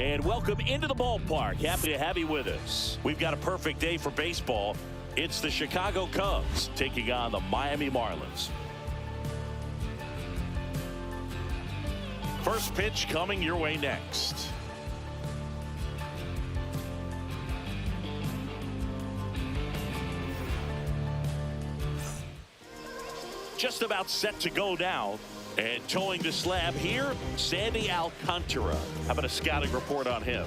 And welcome into the ballpark. Happy to have you with us. We've got a perfect day for baseball. It's the Chicago Cubs taking on the Miami Marlins. First pitch coming your way next. Just about set to go now. And towing the slab here, Sandy Alcantara. How about a scouting report on him?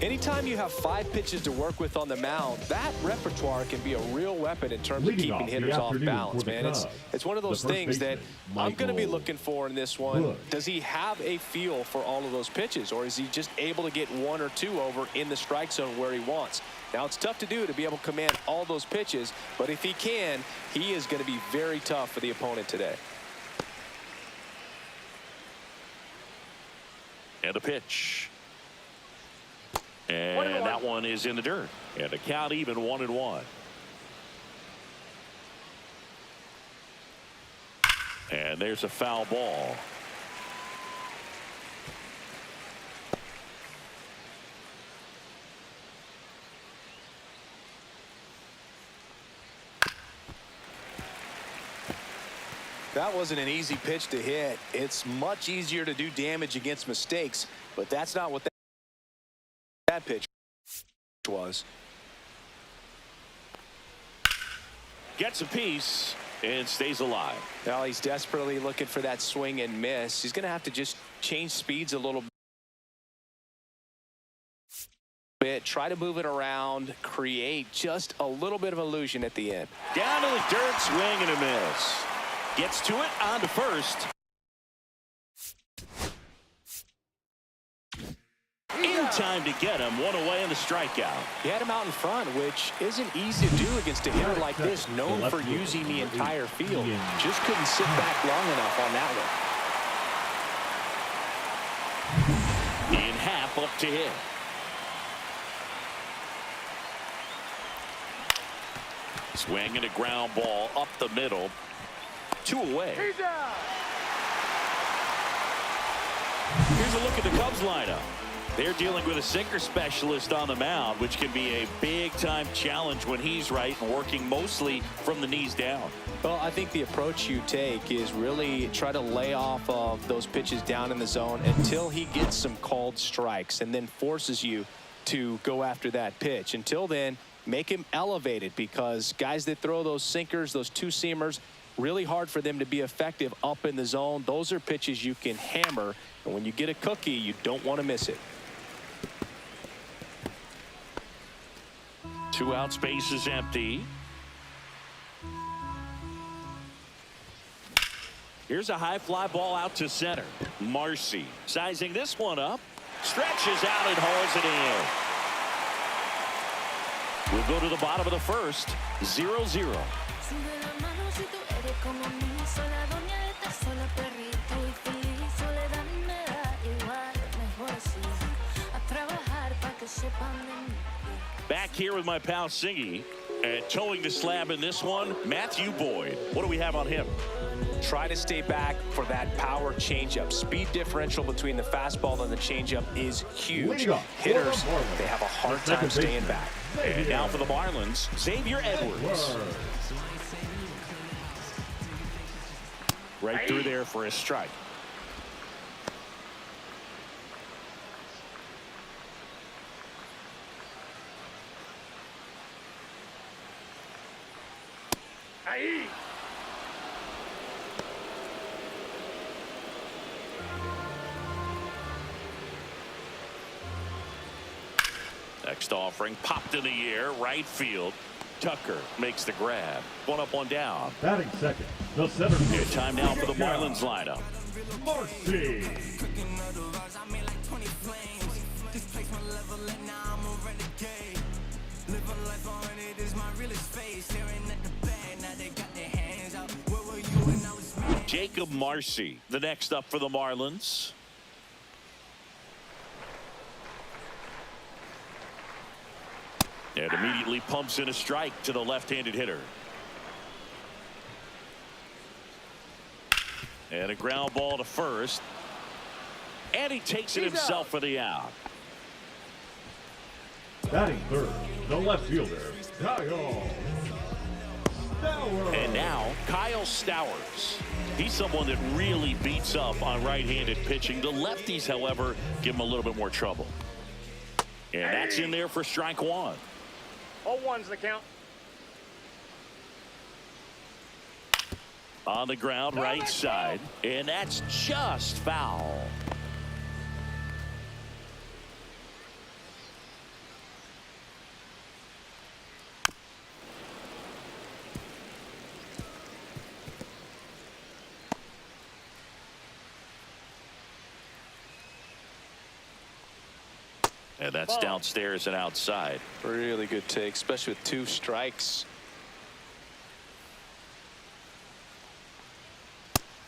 Anytime you have 5 pitches to work with on the mound, that repertoire can be a real weapon in terms of keeping hitters off balance, man. It's one of those things that I'm going to be looking for in this one. Does he have a feel for all of those pitches, or is he just able to get 1 or 2 over in the strike zone where he wants? Now, it's tough to do to be able to command all those pitches, but if he can, he is going to be very tough for the opponent today. And the pitch. And that one is in the dirt. And the count even 1-1. And there's a foul ball. That wasn't an easy pitch to hit. It's much easier to do damage against mistakes, but that's not what that pitch was. Gets a piece and stays alive. Now he's desperately looking for that swing and miss. He's going to have to just change speeds a little bit, try to move it around, create just a little bit of illusion at the end. Down to the dirt, swing and a miss. Gets to it on to first. In time to get him. 1 away in the strikeout. He had him out in front, which isn't easy to do against a hitter like this, known for using the entire field. Just couldn't sit back long enough on that one. In half up to hit. Swing and a ground ball up the middle. 2 away. Here's a look at the Cubs lineup. They're dealing with a sinker specialist on the mound, which can be a big-time challenge when he's right and working mostly from the knees down. Well, I think the approach you take is really try to lay off of those pitches down in the zone until he gets some called strikes and then forces you to go after that pitch. Until then, make him elevated, because guys that throw those sinkers, those two-seamers, really hard for them to be effective up in the zone. Those are pitches you can hammer, and when you get a cookie, you don't want to miss it. 2 out, space is empty. Here's a high fly ball out to center. Marcy sizing this one up, stretches out and hauls it in. We'll go to the bottom of the first. 0-0. Back here with my pal Singy, and towing the slab in this one, Matthew Boyd. What do we have on him? Try to stay back for that power changeup. Speed differential between the fastball and the changeup is huge. Hitters, they have a hard time staying back. And now for the Marlins, Xavier Edwards. Right through there for a strike. Next offering popped in the air, right field. Tucker makes the grab. 1 up, 1 down. Batting second, the center field. Time now for the Marlins lineup. Marcy. Jacob Marcy, the next up for the Marlins. And immediately pumps in a strike to the left-handed hitter. And a ground ball to first. And he takes it himself for the out. Batting third, the left fielder, Kyle Stowers. And now, Kyle Stowers. He's someone that really beats up on right-handed pitching. The lefties, however, give him a little bit more trouble. And that's in there for strike one. 0-1's the count. On the ground, right side. And that's just foul. And that's downstairs and outside. Really good take, especially with 2 strikes.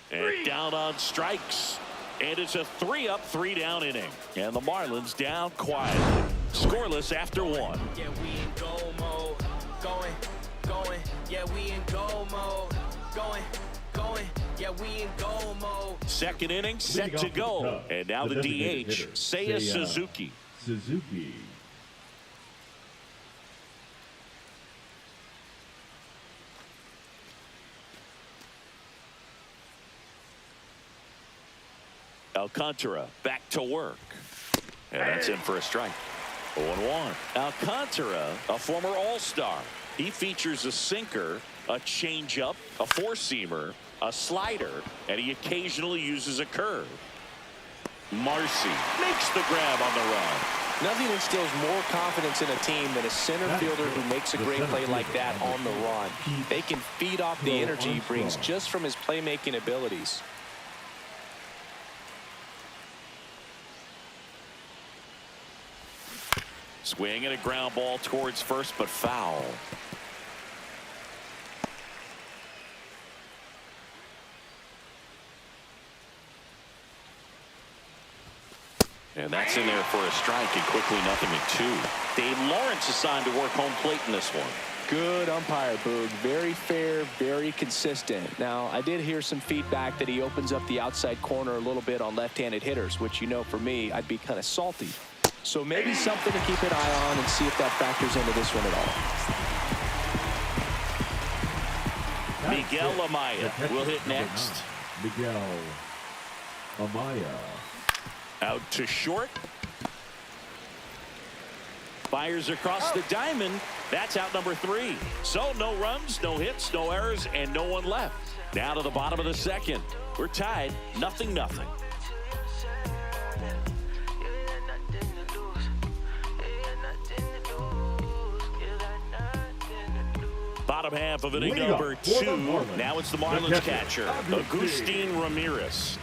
And down on strikes. And it's a 3-up, 3-down inning. And the Marlins down quietly. Scoreless after 1. Yeah, we in goal mode. Going. Yeah, we in goal mode. Going. Yeah, we in goal mode. Second inning set to go. And now the DH, Seiya Suzuki. Alcantara back to work. And that's in for a strike. 0-1. Alcantara, a former All-Star. He features a sinker, a changeup, a four-seamer, a slider, and he occasionally uses a curve. Marcy makes the grab on the run. Nothing instills more confidence in a team than a center fielder who makes a great play like that on the run. They can feed off the energy he brings just from his playmaking abilities. Swing and a ground ball towards first, but foul. And that's in there for a strike, and quickly 0-2. Dave Lawrence assigned to work home plate in this one. Good umpire, Boog. Very fair, very consistent. Now, I did hear some feedback that he opens up the outside corner a little bit on left-handed hitters, which, you know, for me, I'd be kind of salty. So maybe something to keep an eye on and see if that factors into this one at all. Miguel Amaya will hit next. Miguel Amaya. Out to short. Fires across the diamond. That's out number 3. So no runs, no hits, no errors, and no one left. Down to the bottom of the second. We're tied 0-0. Bottom half of inning number 2. Now it's the Marlins catcher, Agustin Ramirez.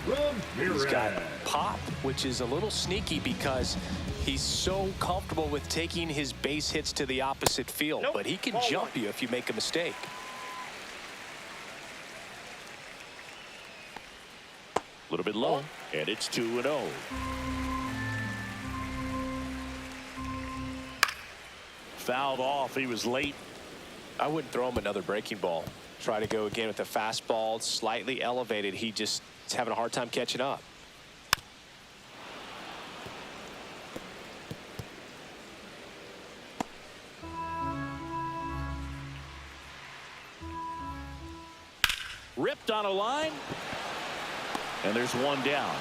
He's got pop, which is a little sneaky because he's so comfortable with taking his base hits to the opposite field. But he can jump you if you make a mistake. A little bit low, and it's 2-0. Fouled off. He was late. I wouldn't throw him another breaking ball. Try to go again with the fastball, slightly elevated. He just is having a hard time catching up. Ripped on a line. And there's one down.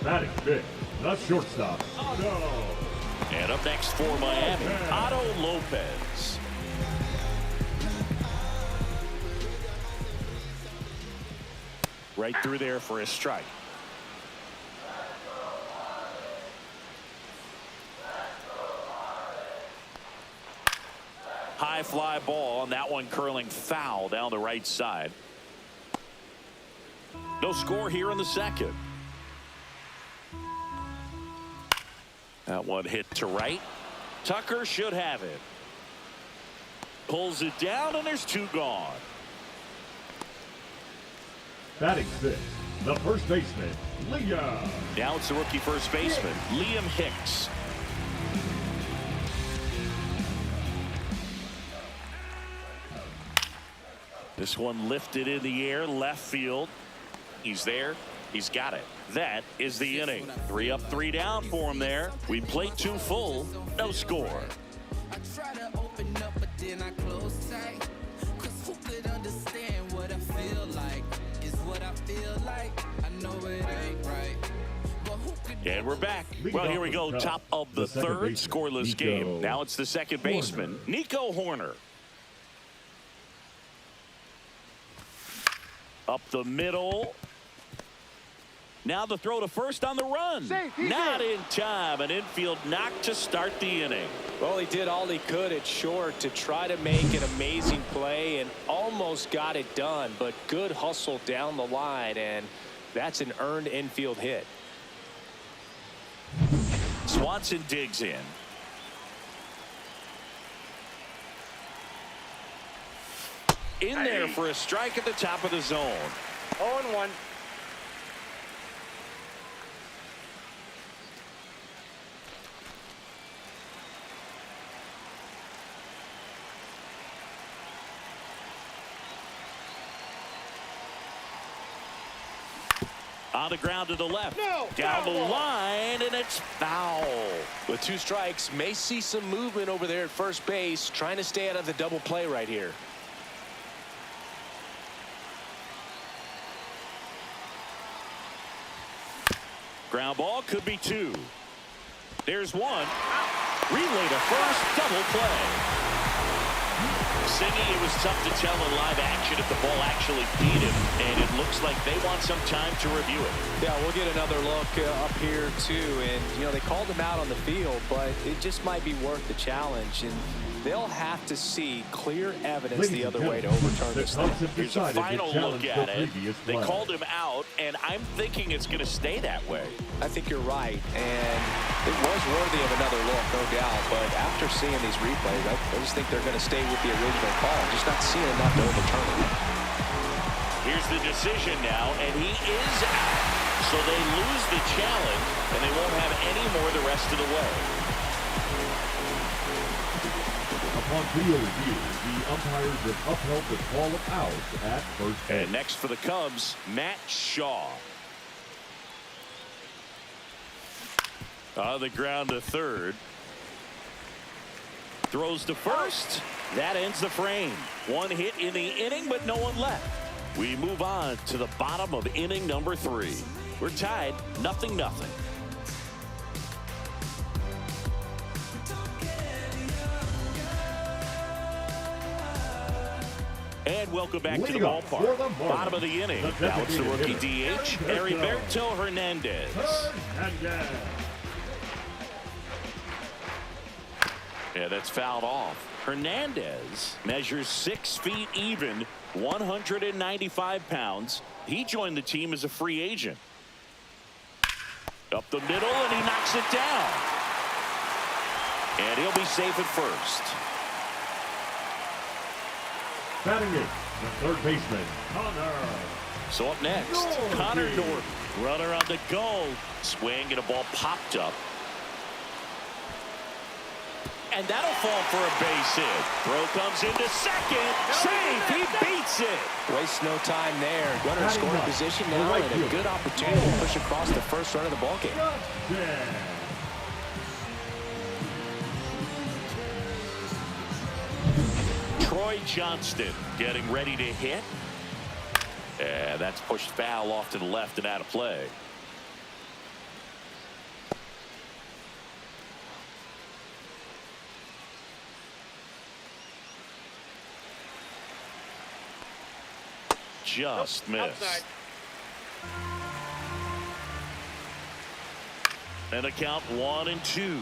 Batting fifth, the shortstop, Otto. And up next for Miami, Otto Lopez. Right through there for a strike. High fly ball, and that one curling foul down the right side. No score here in the second. That one hit to right. Tucker should have it. Pulls it down, and there's 2 gone. Batting sixth, the first baseman, Liam. Now it's the rookie first baseman, Liam Hicks. This one lifted in the air, left field. He's there. He's got it. That is the inning. 3 up, 3 down for him there. We played 2 full, no score. I try to open up, but then I close tight. 'Cause who could understand what I feel like? Is what I feel like. I know it ain't right. But who could. And we're back. Well, here we go. Top of the third, scoreless game. Now it's the second baseman, Nico Hoerner. Up the middle. Now the throw to first on the run. Not in time. An infield knock to start the inning. Well, he did all he could at short to try to make an amazing play and almost got it done. But good hustle down the line, and that's an earned infield hit. Swanson digs in. In there for a strike at the top of the zone. 0-1. On the ground to the left. Down the line, and it's foul. With 2 strikes, may see some movement over there at first base, trying to stay out of the double play right here. Ground ball could be 2. There's 1. Relay to first, double play. Singing, it was tough to tell in live action if the ball actually beat him, and it looks like they want some time to review it. Yeah, we'll get another look up here too, and you know they called him out on the field, but it just might be worth the challenge, and they'll have to see clear evidence the other way to overturn this thing. Here's a final look at it. They called him out, and I'm thinking it's going to stay that way. I think you're right, and it was worthy of another look, no doubt, but after seeing these replays, I just think they're going to stay with the original call, just not seeing enough to overturn it. Here's the decision now, and he is out. So they lose the challenge, and they won't have any more the rest of the way. Upon video review, the umpires have upheld the call of out at first base. And next for the Cubs, Matt Shaw. On the ground to third. Throws to first. That ends the frame. 1 hit in the inning, but no one left. We move on to the bottom of inning number 3. We're tied 0-0. And welcome back to the ballpark. Bottom of the inning. Now it's the rookie DH, Heriberto Hernandez. Yeah, that's fouled off. Hernandez measures 6 feet even, 195 pounds. He joined the team as a free agent. Up the middle, and he knocks it down. And he'll be safe at first. Batting it, the third baseman, Connor. So up next, Connor Norton. Runner on the go. Swing, and a ball popped up. And that'll fall for a base hit. Throw comes into second. Safe. He beats it. Waste no time there. Runner in scoring position now, and a good opportunity to push across the first run of the ballgame. Troy Johnston getting ready to hit. And that's pushed foul off to the left and out of play. Just missed. Outside. And a count 1-2.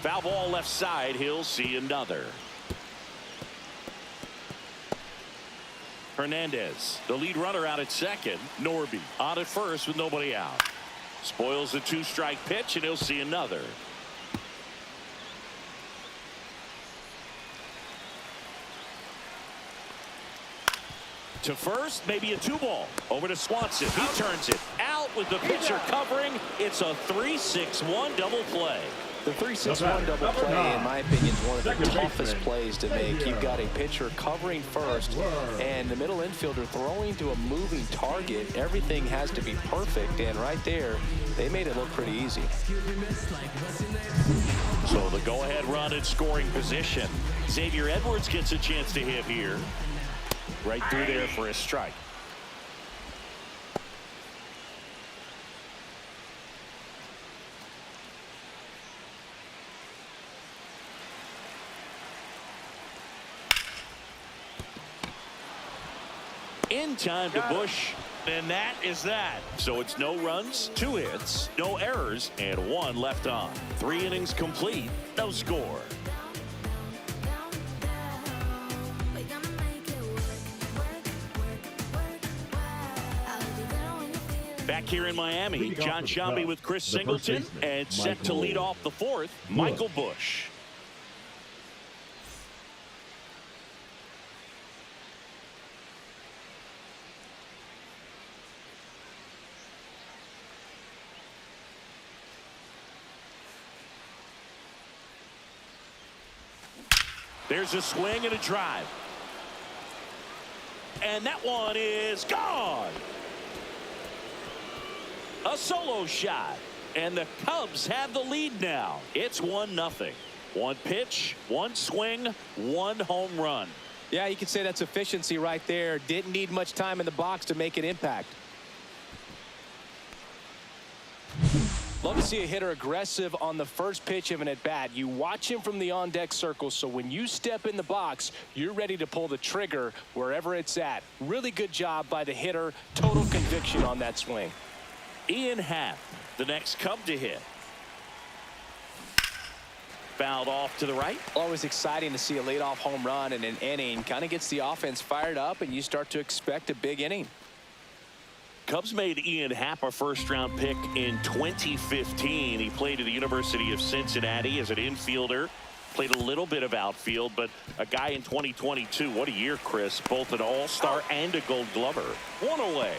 Foul ball left side. He'll see another. Hernandez, the lead runner, out at second. Norby on at first with nobody out. Spoils the 2-strike pitch, and he'll see another. To first, maybe a 2-ball. Over to Swanson. He turns it out with the pitcher covering. It's a 3-6-1 double play. The 3-6-1 double play, in my opinion, is one of the toughest plays to make. You've got a pitcher covering first and the middle infielder throwing to a moving target. Everything has to be perfect, and right there, they made it look pretty easy. So the go-ahead run in scoring position. Xavier Edwards gets a chance to hit here. Right through there for a strike. In time to Bush, and that is that. So it's no runs, 2 hits, no errors, and 1 left on. 3 innings complete, no score. Back here in Miami, John Shambi with Chris Singleton, and set to lead off the 4th, Michael Bush. There's a swing and a drive. And that one is gone. A solo shot. And the Cubs have the lead now. It's 1-0. 1 pitch, 1 swing, 1 home run. Yeah, you could say that's efficiency right there. Didn't need much time in the box to make an impact. Love to see a hitter aggressive on the first pitch of an at-bat. You watch him from the on-deck circle, so when you step in the box, you're ready to pull the trigger wherever it's at. Really good job by the hitter. Total conviction on that swing. Ian Happ, the next Cub to hit. Fouled off to the right. Always exciting to see a leadoff home run in an inning. Kind of gets the offense fired up, and you start to expect a big inning. Cubs made Ian Happ a 1st-round pick in 2015. He played at the University of Cincinnati as an infielder. Played a little bit of outfield, but a guy in 2022. What a year, Chris. Both an all-star and a gold glover. 1 away.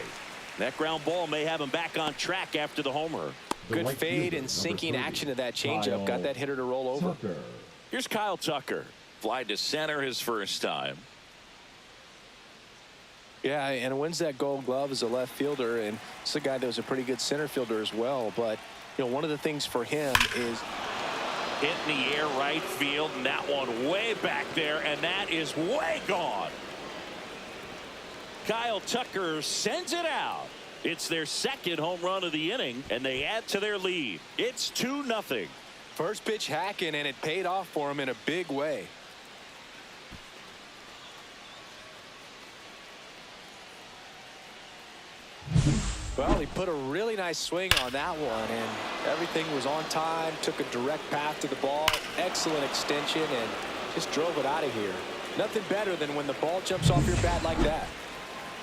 That ground ball may have him back on track after the homer. Good fade and sinking action of that changeup. Got that hitter to roll over. Here's Kyle Tucker. Fly to center his first time. Yeah, and wins that gold glove as a left fielder, and it's a guy that was a pretty good center fielder as well. But, you know, one of the things for him is hit in the air right field, and that one way back there, and that is way gone. Kyle Tucker sends it out. It's their 2nd home run of the inning, and they add to their lead. It's 2-0. First pitch hacking, and it paid off for him in a big way. Well, he put a really nice swing on that one, and everything was on time. Took a direct path to the ball. Excellent extension, and just drove it out of here. Nothing better than when the ball jumps off your bat like that.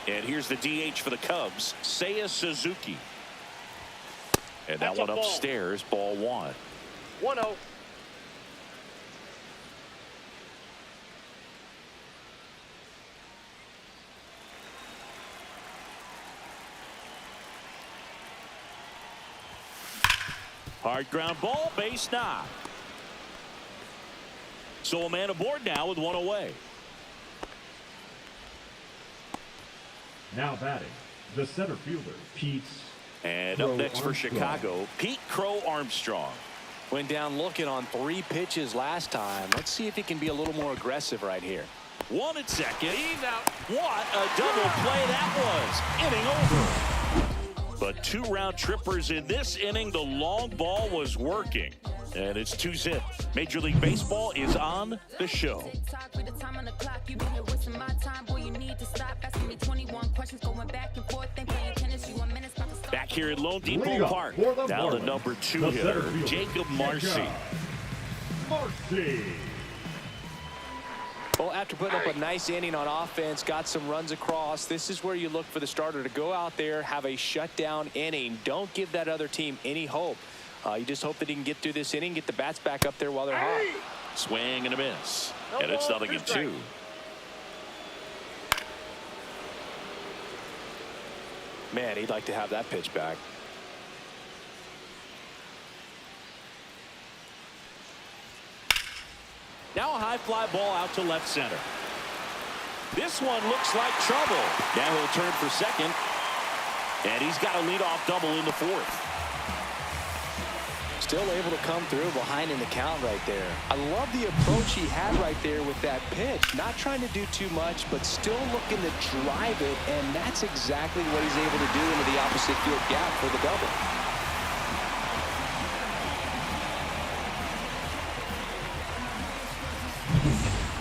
And here's the DH for the Cubs, Seiya Suzuki. And that one upstairs, ball 1. 1-0. Hard ground ball, base knock. So a man aboard now with 1 away. Now batting, the center fielder, Pete. And up next for Chicago, Pete Crow Armstrong. Went down looking on 3 pitches last time. Let's see if he can be a little more aggressive right here. 1 at second. He's out. What a double play that was. Inning over. But 2 round trippers in this inning. The long ball was working. And it's 2-zip. Major League Baseball is on the show. Back here at Lone Depot Park. Now the number 2 hitter, Jacob Marcy. Well, after putting up a nice inning on offense, got some runs across, this is where you look for the starter to go out there, have a shutdown inning. Don't give that other team any hope. You just hope that he can get through this inning, get the bats back up there while they're hot. Swing and a miss. And it's 0-2. Man, he'd like to have that pitch back. Man, he'd like to have that pitch back. Now a high fly ball out to left center. This one looks like trouble. Now he'll turn for second. And he's got a leadoff double in the fourth. Still able to come through behind in the count right there. I love the approach he had right there with that pitch. Not trying to do too much, but still looking to drive it, and that's exactly what he's able to do into the opposite field gap for the double.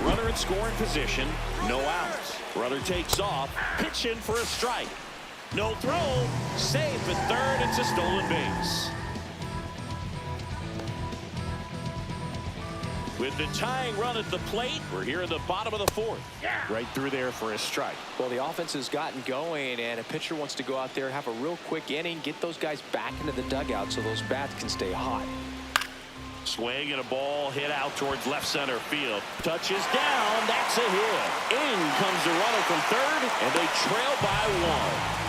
Runner in scoring position, no outs. Runner takes off, pitch in for a strike. No throw, safe at third. It's a stolen base. With the tying run at the plate, we're here in the bottom of the fourth. Right through there for a strike. Well, the offense has gotten going, and a pitcher wants to go out there, have a real quick inning, get those guys back into the dugout so those bats can stay hot. Swing and a ball hit out towards left center field. Touches down. That's a hit. In comes the runner from third, and they trail by one.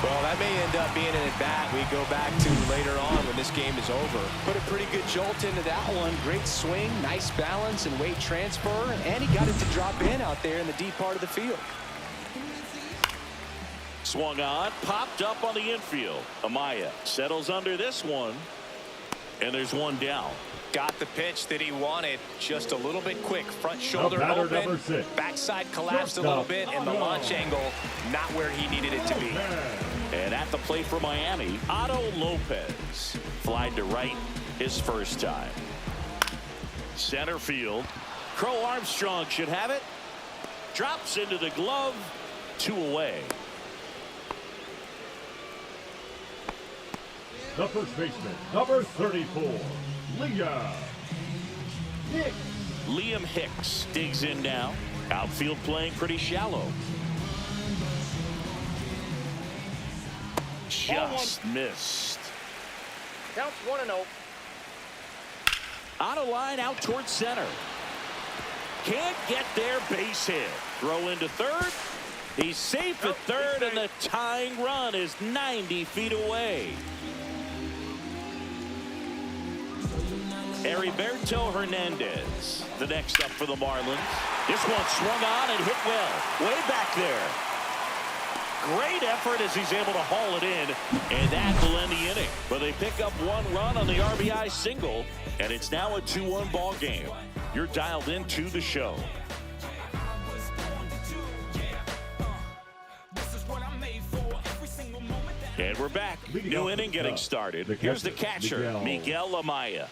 Well, that may end up being an at-bat we go back to later on when this game is over. Put a pretty good jolt into that one. Great swing, nice balance and weight transfer, and he got it to drop in out there in the deep part of the field. Swung on, popped up on the infield. Amaya settles under this one, and there's one down. Got the pitch that he wanted, just a little bit quick. Front shoulder open, backside collapsed a little bit, and the launch angle not where he needed it to be. And at the plate for Miami, Otto Lopez flied to right his first time. Center field. Crow Armstrong should have it. Drops into the glove. 2 away. The first baseman, number 34, Liam Hicks. Liam Hicks digs in now. Outfield playing pretty shallow. Just missed. Counts 1-0. On a line out towards center. Can't get there, base hit. Throw into third. He's safe at third, and the tying run is 90 feet away. Heriberto Hernandez, the next up for the Marlins. This one swung on and hit well. Way back there. Great effort as he's able to haul it in, and that will end the inning. But they pick up 1 run on the RBI single, and it's now a 2-1 ball game. You're dialed into the show. And we're back. New inning getting started. Here's the catcher, Miguel Amaya.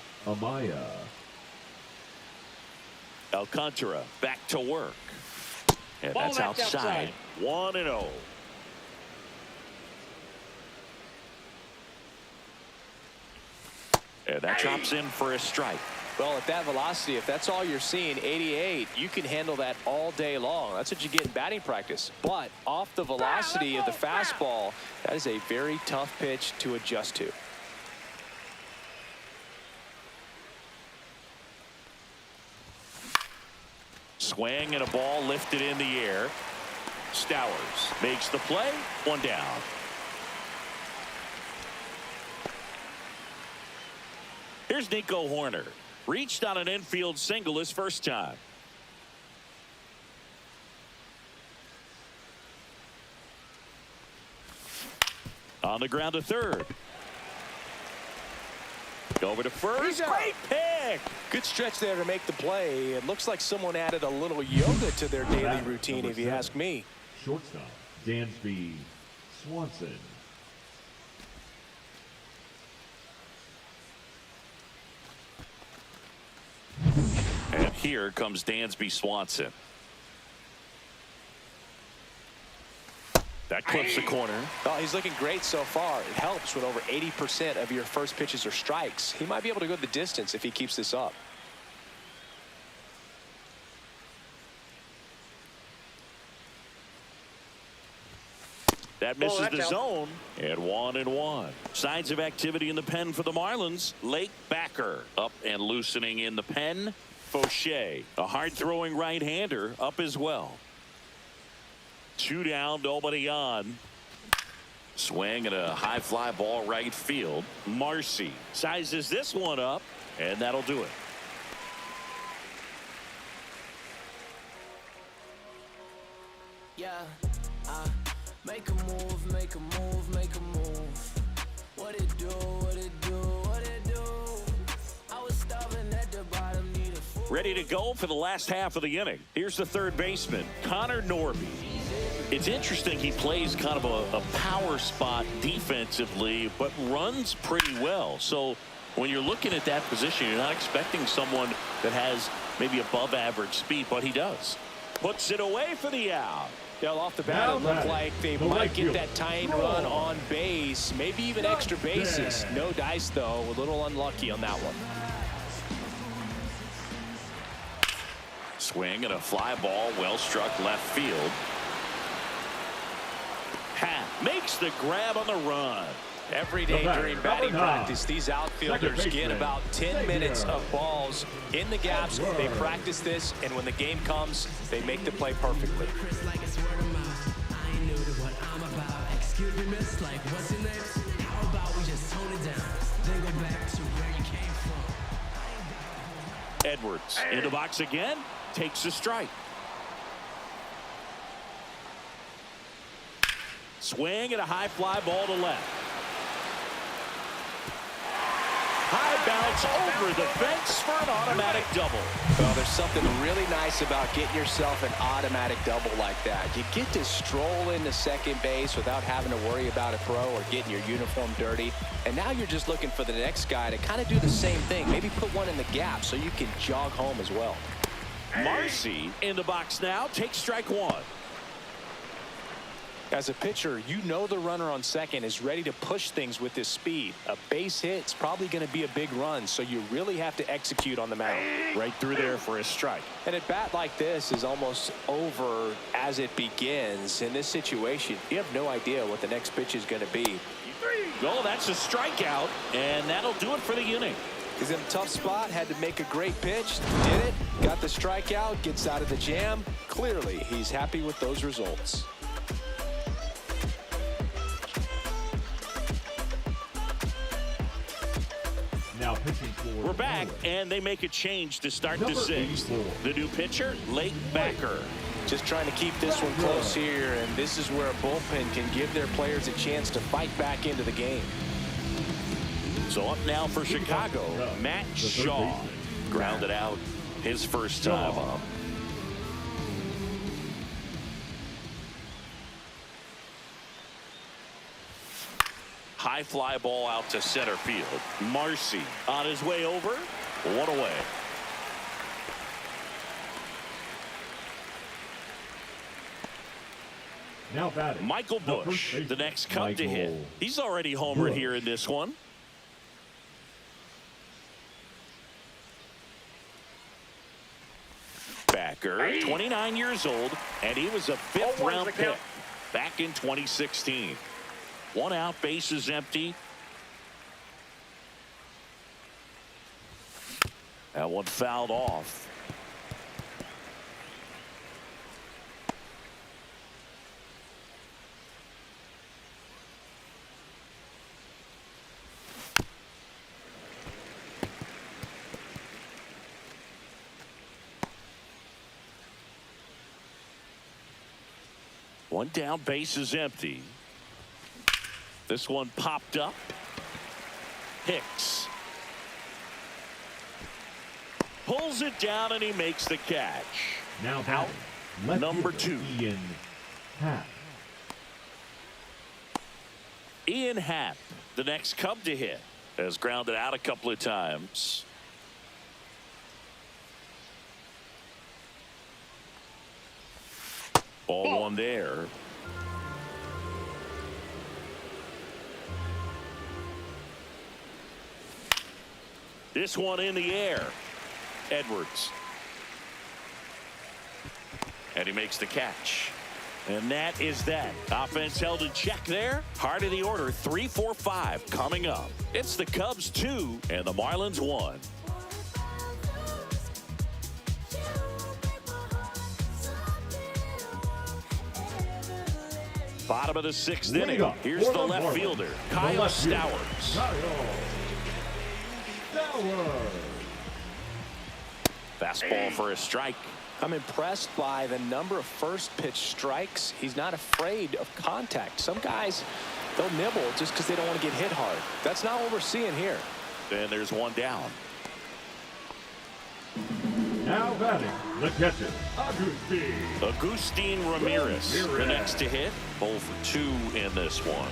Alcantara back to work. And that's outside. 1-0. And that drops in for a strike. Well, at that velocity, if that's all you're seeing, 88, you can handle that all day long. That's what you get in batting practice. But off the velocity of the fastball, that is a very tough pitch to adjust to. Swing and a ball lifted in the air. Stowers makes the play. 1 down. Here's Nico Horner. Reached on an infield single his first time. On the ground to third. Over to first. Great pick. Good stretch there to make the play. It looks like someone added a little yoga to their daily routine, if you ask me. Shortstop, Dansby Swanson. And here comes Dansby Swanson. That clips the corner. Oh, he's looking great so far. It helps when over 80% of your first pitches are strikes. He might be able to go the distance if he keeps this up. That misses the zone. And 1-1. Signs of activity in the pen for the Marlins. Lake Backer up and loosening in the pen. Fauché, a hard-throwing right-hander, up as well. 2 down, nobody on. Swing and a high fly ball right field. Marcy sizes this one up, and that'll do it. Yeah, make a move, make a move, make a move. What it do, what it do, what it do. I was starving at the bottom, need a fool. Ready to go for the last half of the inning. Here's the third baseman, Connor Norby. It's interesting he plays kind of a power spot defensively, but runs pretty well. So when you're looking at that position, you're not expecting someone that has maybe above average speed, but he does. Puts it away for the out. Yeah, off the bat, it looked like they might get that tying run on base, maybe even extra bases. No dice, though. A little unlucky on that one. Swing and a fly ball, well struck left field. Happ makes the grab on the run. Every day during batting practice, these outfielders get about 10 minutes of balls in the gaps. They practice this, and when the game comes, they make the play perfectly. Edwards in the box again, takes a strike. Swing and a high fly ball to left. High bounce over the fence for an automatic double. Well, there's something really nice about getting yourself an automatic double like that. You get to stroll into second base without having to worry about a throw or getting your uniform dirty. And now you're just looking for the next guy to kind of do the same thing. Maybe put one in the gap so you can jog home as well. Marcy in the box now, takes strike one. As a pitcher, you know the runner on second is ready to push things with his speed. A base hit is probably going to be a big run, so you really have to execute on the mound. Right through there for a strike. And a bat like this is almost over as it begins. In this situation, you have no idea what the next pitch is going to be. Oh, that's a strikeout, and that'll do it for the inning. He's in a tough spot, had to make a great pitch, did it, got the strikeout, gets out of the jam. Clearly, he's happy with those results. Now pitching for We're back, Marlins. and they make a change to start Number the sixth. 84. The new pitcher, Lake Backer. Just trying to keep this one close here, and this is where a bullpen can give their players a chance to fight back into the game. So up now for Chicago, Matt Shaw. Grounded out his first time up. High fly ball out to center field. Marcy on his way over. One away. Now batting. Michael Busch, the next Cub to hit. He's already homered here in this one. Backer, 29 years old, and he was a fifth-round pick back in 2016. One out, bases empty. That one fouled off. One down, bases empty. This one popped up. Hicks pulls it down, and he makes the catch. Now Out, batting. number 2. Ian Happ. Ian Happ, the next Cub to hit, has grounded out a couple of times. Ball one there. This one in the air. Edwards. And he makes the catch. And that is that. Offense held in check there. Heart of the order, 3-4-5 coming up. It's the Cubs 2 and the Marlins 1. Bottom of the sixth inning. Here's the left fielder, Kyle Stowers. Fastball for a strike. I'm impressed by the number of first pitch strikes. He's not afraid of contact. Some guys, they'll nibble just because they don't want to get hit hard. That's not what we're seeing here. And there's one down. Now batting, the catcher, Agustin Ramirez, the next to hit. 0 for 2 in this one.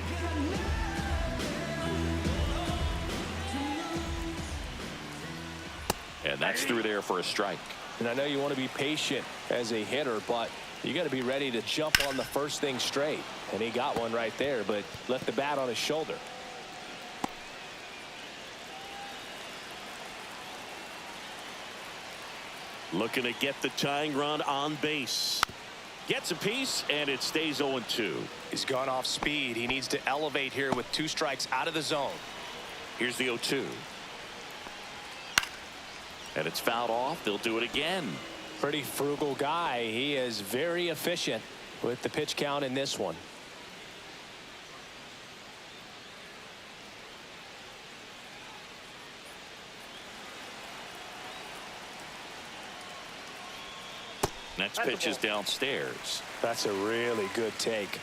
And that's through there for a strike. And I know you want to be patient as a hitter, but you got to be ready to jump on the first thing straight. And he got one right there, but left the bat on his shoulder. Looking to get the tying run on base. Gets a piece, and it stays 0-2. He's gone off speed. He needs to elevate here with 2 strikes out of the zone. Here's the 0-2. And it's fouled off. They'll do it again. Pretty frugal guy. He is very efficient with the pitch count in this one. Next pitch is downstairs. That's a really good take.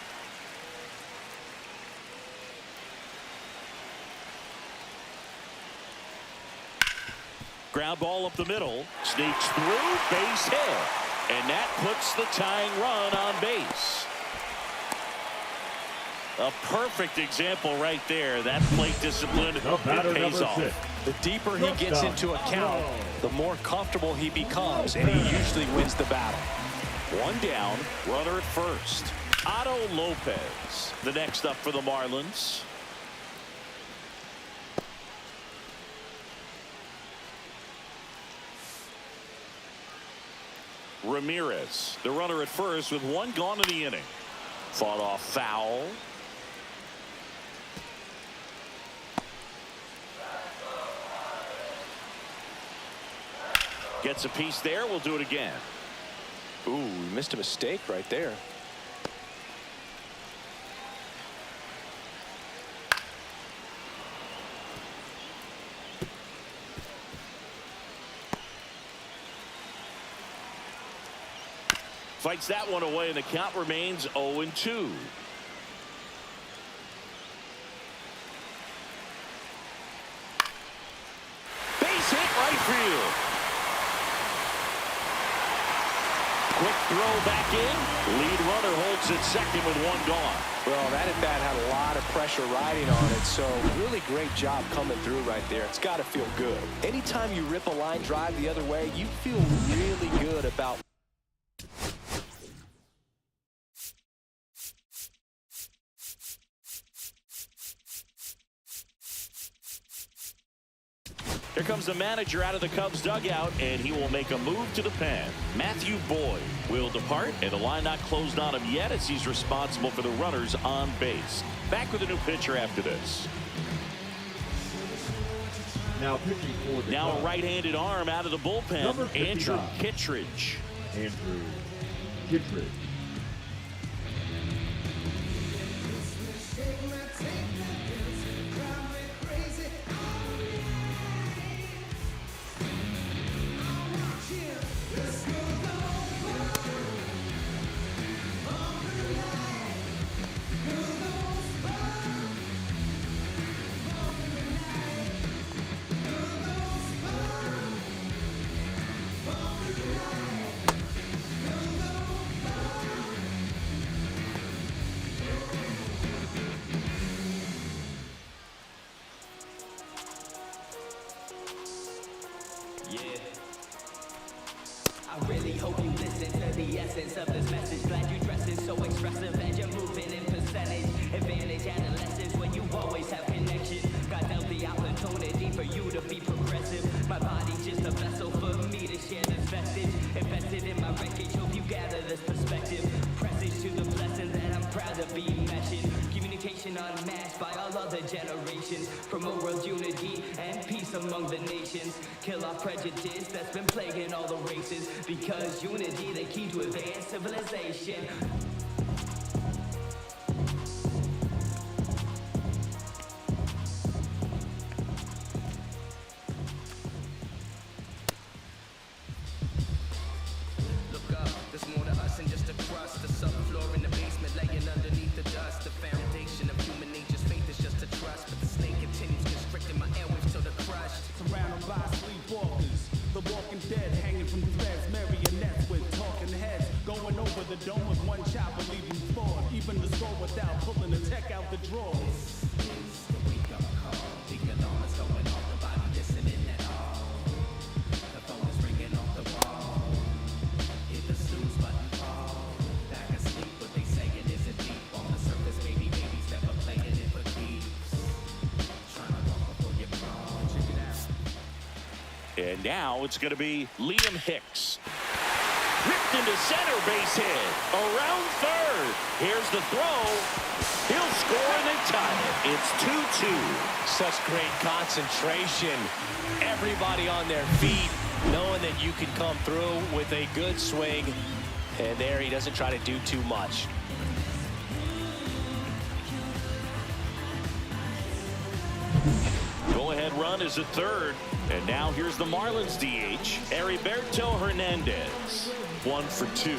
Ground ball up the middle. Sneaks through. Base hit. And that puts the tying run on base. A perfect example right there. That plate discipline, it pays off. The deeper he gets into a count, the more comfortable he becomes, and he usually wins the battle. One down, runner at first. Otto Lopez, the next up for the Marlins. Ramirez, the runner at first with 1 gone in the inning. Fought off foul. Gets a piece there. We'll do it again. Ooh, missed a mistake right there. Fights that one away, and the count remains 0-2. Base hit right field. Quick throw back in. Lead runner holds at second with 1 gone. Well, that at bat had a lot of pressure riding on it, so really great job coming through right there. It's got to feel good. Anytime you rip a line drive the other way, you feel really good about. Here comes the manager out of the Cubs dugout, and he will make a move to the pen. Matthew Boyd will depart, and the line not closed on him yet as he's responsible for the runners on base. Back with a new pitcher after this. Now pitching for the Now Cubs, a right-handed arm out of the bullpen, Number Andrew 59. Kittredge. Andrew Kittredge. I really hope you listen to the essence of this message. Glad you dressing so expressive and you're moving in percentage. Advantage adolescence when you always have connection. God dealt the opportunity for you to be progressive. My body's just a vessel for me to share this vestige. Invested in my wreckage, hope you gather this perspective. Presage to the blessing that I'm proud to be meshing. Communication unmatched by all other generations. Promote world unity and peace among the nations. Kill off prejudice that's been plaguing all the races. Because unity, the key to advanced civilization. Look The walking dead, hanging from threads, marionettes with talking heads, going over the dome with one chop, leaving floored. Even the score without pulling the tech out the drawers. And now it's going to be Liam Hicks. Ripped into center, base hit. Around third. Here's the throw. He'll score and they tie it. It's 2-2. Such great concentration. Everybody on their feet, knowing that you can come through with a good swing. And there he doesn't try to do too much. Go-ahead run is at third. And now here's the Marlins DH, Heriberto Hernandez. 1 for 2.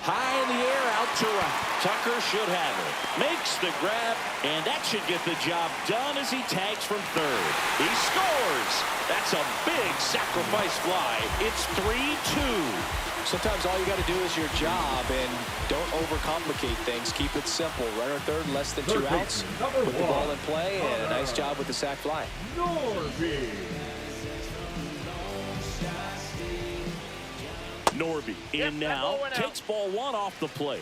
High in the air, out to right. Tucker should have it. Makes the grab, and that should get the job done as he tags from third. He scores. That's a big sacrifice fly. It's 3-2. Sometimes all you got to do is your job, and don't overcomplicate things. Keep it simple. Runner third, less than 2 outs. Put the ball in play, and a nice job with the sac fly. Norby in now, takes ball 1 off the plate.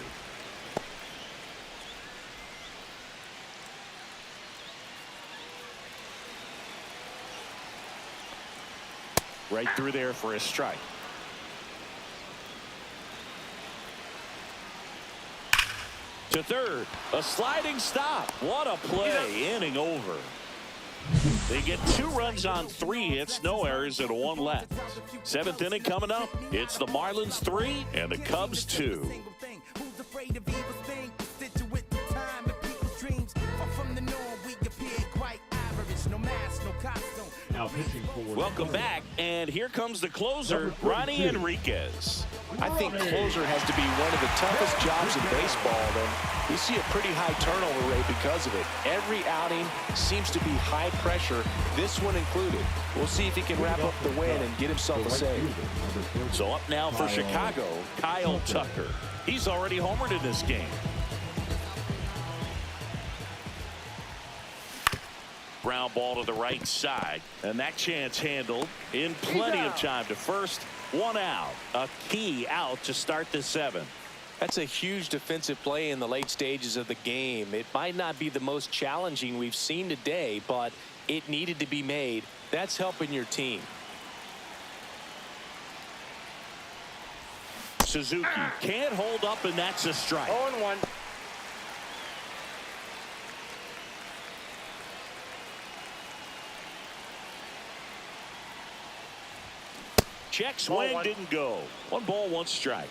Right through there for a strike. To third, a sliding stop. What a play, inning over. They get 2 runs on 3 hits, no errors, and 1 left. 7th inning coming up. It's the Marlins 3 and the Cubs 2. Now pitching for Welcome back, and here comes the closer, Ronnie Enriquez. I think closer has to be one of the toughest jobs in baseball, and we see a pretty high turnover rate because of it. Every outing seems to be high pressure, this one included. We'll see if he can wrap up the win and get himself a save. So up now for Chicago, Kyle Tucker. He's already homered in this game. Ground ball to the right side, and that chance handled in plenty of time to first. 1 out, a key out to start the 7th. That's a huge defensive play in the late stages of the game. It might not be the most challenging we've seen today, but it needed to be made. That's helping your team. Suzuki can't hold up, and that's a strike. 0-1. Check swing, didn't go. 1 ball, 1 strike.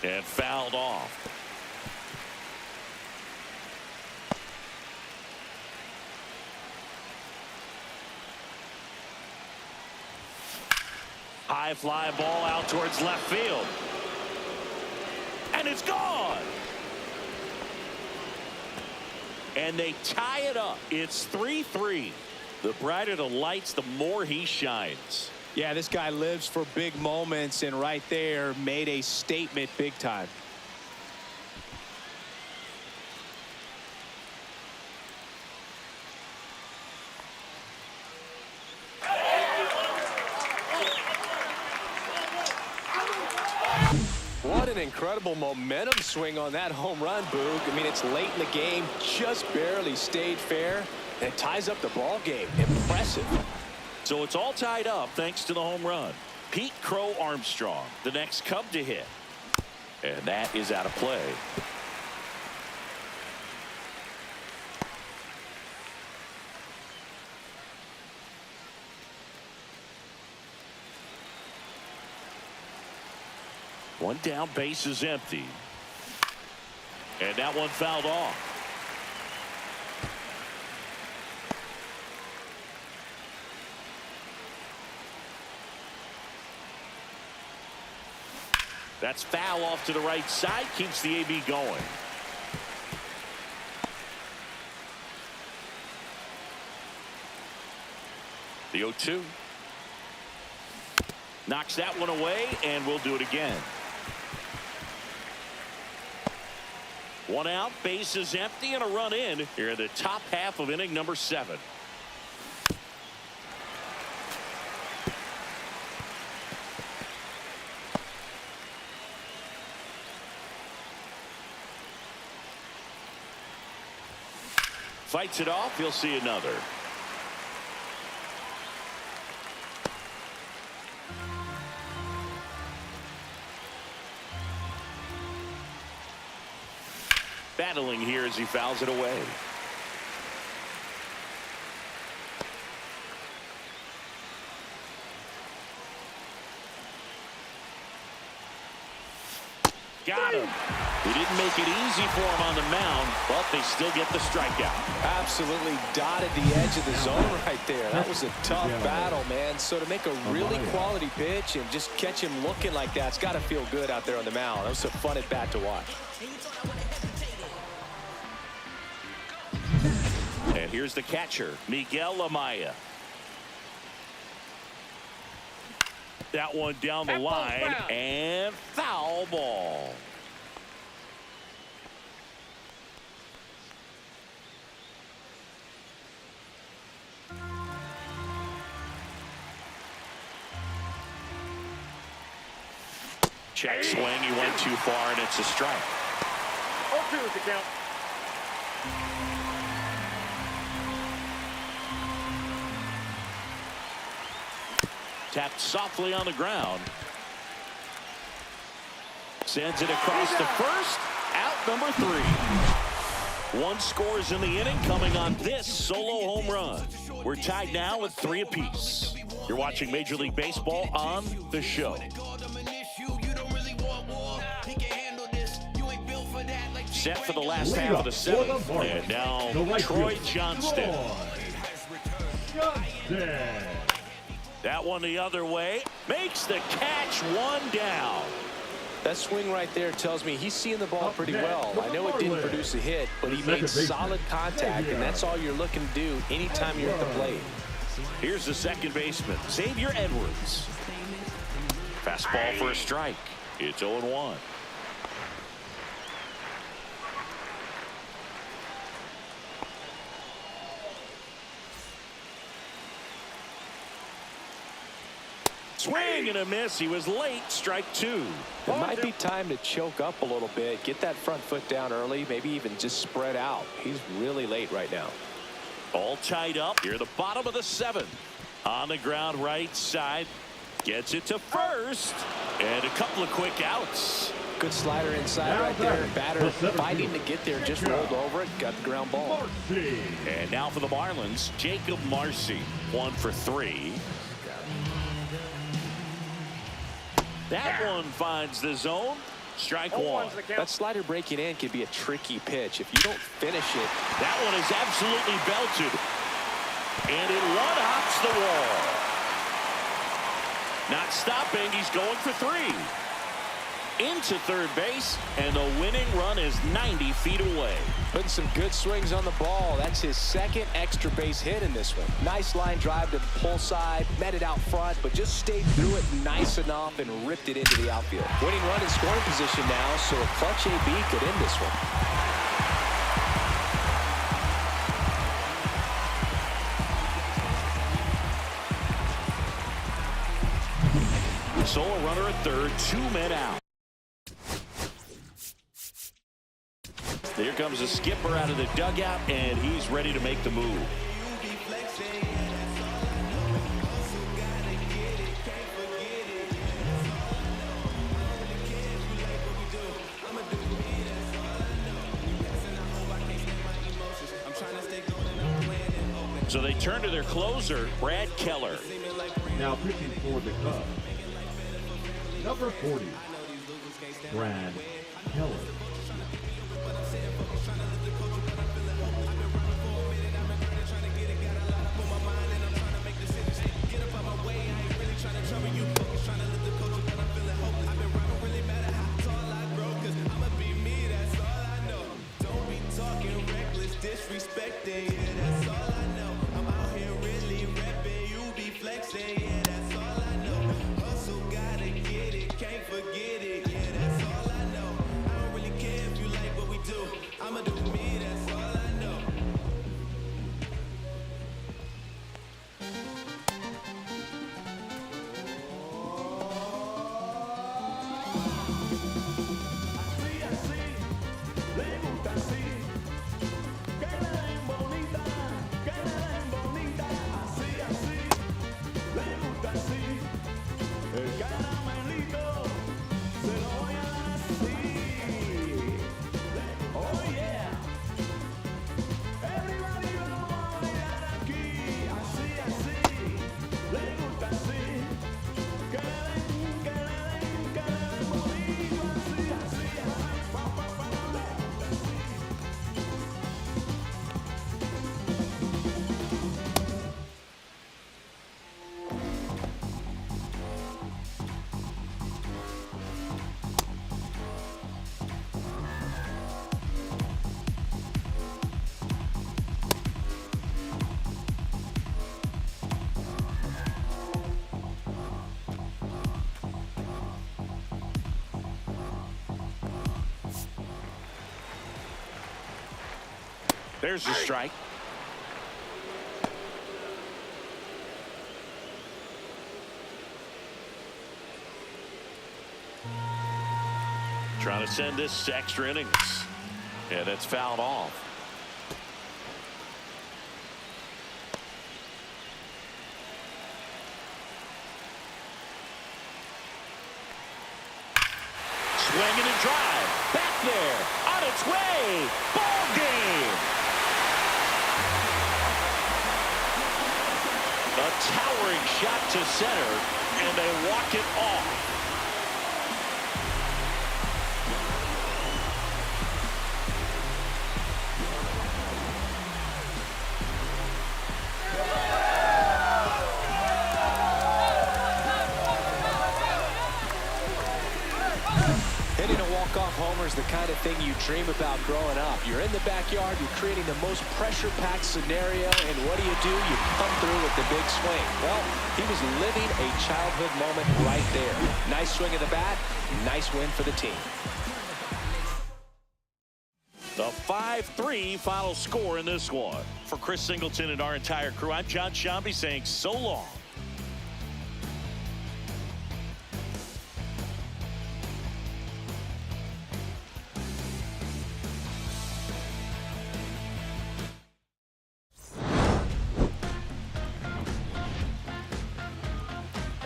And fouled off. High fly ball out towards left field. And it's gone. And they tie it up. It's 3-3. The brighter the lights, the more he shines. Yeah, this guy lives for big moments, and right there made a statement big time. What an incredible momentum swing on that home run, Boog. I mean, it's late in the game, just barely stayed fair, and it ties up the ball game. Impressive. So it's all tied up thanks to the home run. Pete Crow Armstrong, the next Cub to hit. And that is out of play. One down, base is empty. And that one fouled off. That's foul off to the right side. Keeps the AB going. The 0-2. Knocks that one away, and we'll do it again. One out, base is empty, and a run in here in the top half of inning number 7. Fights it off. He'll see another. Battling here as he fouls it away. Got him. He didn't make it easy for him on the mound, but they still get the strikeout. Absolutely dotted the edge of the zone right there. That was a tough battle, man. So to make a really quality pitch and just catch him looking like that, it's got to feel good out there on the mound. That was a fun at bat to watch. And here's the catcher, Miguel Amaya. That one down the line, and foul ball. Check swing, he went too far, and it's a strike. 0-2 is the count. Tapped softly on the ground. Sends it across the first. Out number 3. One scores in the inning coming on this solo home run. We're tied now with 3 apiece. You're watching Major League Baseball on The Show. Set for the last half of the 7th. And now Troy Johnston. That one the other way. Makes the catch, 1 down. That swing right there tells me he's seeing the ball pretty well. I know it didn't produce a hit, but he made solid contact, and that's all you're looking to do anytime you're at the plate. Here's the second baseman, Xavier Edwards. Fastball for a strike. It's 0-1. Swing and a miss. He was late. Strike 2. It might be time to choke up a little bit, get that front foot down early, maybe even just spread out. He's really late right now. All tied up here at the bottom of the 7th. On the ground right side. Gets it to first. And a couple of quick outs. Good slider inside right there. Batter fighting to get there, just rolled over it, got the ground ball. And now for the Marlins, Jacob Marcy. 1 for 3. That one finds the zone. Strike 1. That slider breaking in can be a tricky pitch. If you don't finish it. That one is absolutely belted. And it one-hops the wall. Not stopping. He's going for 3. Into third base. And the winning run is 90 feet away. Putting some good swings on the ball. That's his 2nd extra base hit in this one. Nice line drive to the pull side. Met it out front, but just stayed through it nice enough and ripped it into the outfield. Winning run in scoring position now, so a clutch AB could end this one. Solo runner at third, 2 men out. Here comes the skipper out of the dugout, and he's ready to make the move. So they turn to their closer, Brad Keller. Now pitching for the Cubs, number 40, Brad Keller. disrespecting, yeah, that's all I know. I'm out here really repping, you be flexing, yeah, that's all I know. Hustle, gotta get it, can't forget it, yeah, that's all I know. I don't really care if you like what we do, I'ma do me, that's all I know. There's a strike. Trying to send this to extra innings. And it's fouled off. Swinging and drive. Back there. On its way. Ball game. A towering shot to center, and they walk it off. Hitting a walk-off homer is the kind of thing you dream about growing up. You're in the backyard, you're creating the most pressure-packed scenario, and what do? You come through with the big swing. Well, he was living a childhood moment right there. Nice swing of the bat, nice win for the team. The 5-3 final score in this one. For Chris Singleton and our entire crew, I'm John Shambi saying so long.